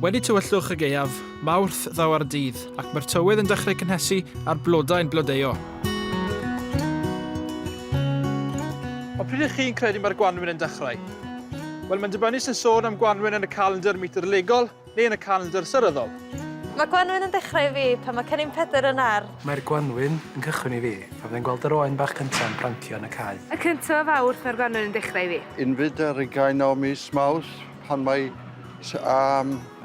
Wedi tywyllwch y gaeaf, Mawrth ddaw ar dydd, ac mae'r tywydd yn dechrau cynhesu ar blodau'n blodeuo. Ond pryd ydych chi'n credu mae'r Gwanwyn yn dechrau? Wel, mae'n dibynnu sy'n sôn am Gwanwyn yn y calendr meteorolegol neu yn y calendr seryddol. Mae Gwanwyn yn dechrau i fi pan mae Cennin Pedr yn ar. Mae'r Gwanwyn yn cychwyn i fi pan fyddai'n gweld yr oen bach cyntaf yn brancio yn y cae. Y cyntaf o Fawrth mae'r Gwanwyn yn dechrau i fi. Unfyd ar 20 o mis Mawrth pan mae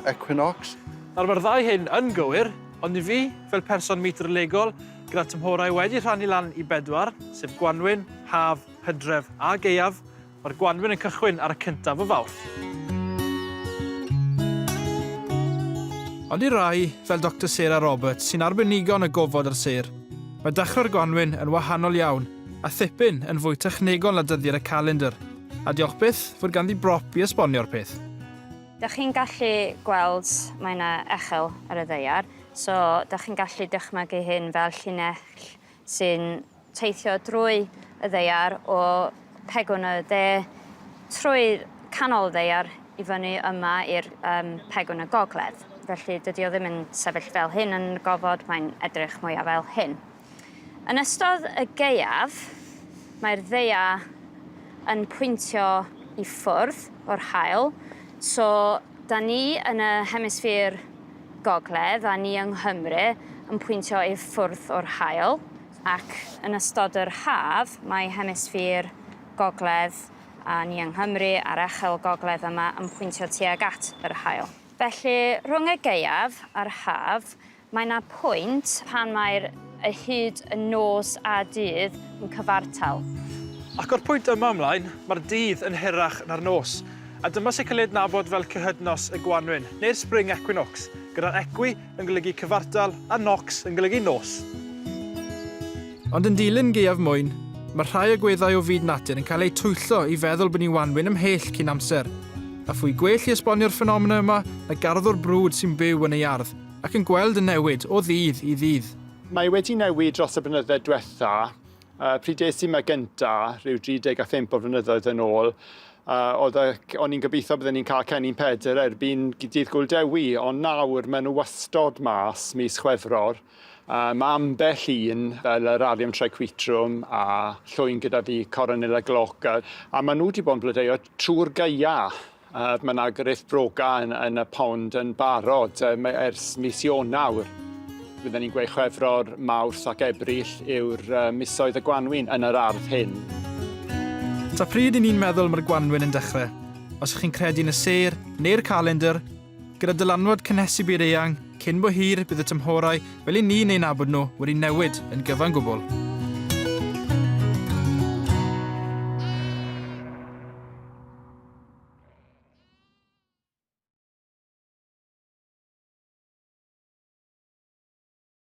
equinox. Nawr mae'r ddau hyn yn gywir, ond i fi, fel person meteorolegol, gyda tymhorau wedi rhannu lan i 4, sef Gwanwyn, Haf, Hydref a Gaeaf, mae'r Gwanwyn yn cychwyn ar y cyntaf o Fawrth. Ond i rai, fel Dr Sarah Roberts, sy'n arbenigo yn y gofod ar ser, mae dechrau'r Gwanwyn yn wahanol iawn, a thipyn yn fwy technegol na dyddiau'r y calendr. A diolch byth fod ganddi brop i esbonio'r peth. Dych chi'n gallu gweld mae yna echel ar y ddaear, so dych chi'n gallu dychmygu hyn fel llinell sy'n teithio drwy y ddaear o pegwn y de trwy canol y ddaear i fyny yma i'r pegwn y gogledd. Felly dydy o ddim yn sefyll fel hyn yn y gofod, mae'n edrych mwyaf fel hyn. Yn ystod y gaeaf, mae'r ddaear yn pwyntio i ffwrdd o'r haul, so da ni yn y hemisffer gogledd a ni yng Nghymru yn pwyntio i ffwrdd o'r haul, ac yn ystod yr haf mae hemisffer gogledd a ni yng Nghymru a'r echel gogledd yma yn pwyntio tuag at yr haul. Felly rhwng y gaeaf a'r haf mae yna pwynt pan mae'r hyd y nos a dydd yn cyfartal. Ac o'r pwynt yma ymlaen, mae'r dydd yn hirach na'r nos. A dyma sy'n cael ei adnabod fel cyhydnos y Gwanwyn, neu'r spring equinox, gyda'r equi yn golygu cyfartal a nox yn golygu nos. Ond yn dilyn gaeaf mwyn, mae rhai agweddau o fyd natur yn cael eu twyllo i feddwl bod ni'n Wanwyn ymhell cyn amser. A phwy gwell i esbonio'r ffenomena yma na garddwr brwd sy'n byw yn ei ardd, ac yn gweld y newid o ddydd i ddydd. Mae wedi newid dros y blynyddoedd diwetha. Pryd es i yma gynta, rhyw 35 o flynyddoedd yn ôl, o'n i'n gobeithio byddwn ni'n cael Cennin Pedr erbyn dydd Gŵyl Dewi, ond nawr maen nhw wastod mas mis Chwefror. Mae ambell un fel yr Arium Triquetrum a llwyn gyda fi Coronilla Glauca, a maen nhw wedi bod yn blodeuo trwy'r gaea. Mae yna gyrraedd broga yn y pond yn barod ers mis Ionawr. Byddwn ni'n gweud Chwefror, Mawrth ac Ebrill yw'r misoedd y Gwanwyn yn yr ardd hyn. Ta pryd i ni'n meddwl mae'r Gwanwyn yn dechrau? Os ych chi'n credu yn y ser neu'r calendr, gyda dylanwad cynhesu byd eang, cyn bo hir bydd y tymhorau fel i ni'n ei nabod nhw wedi newid yn gyfan gwbl.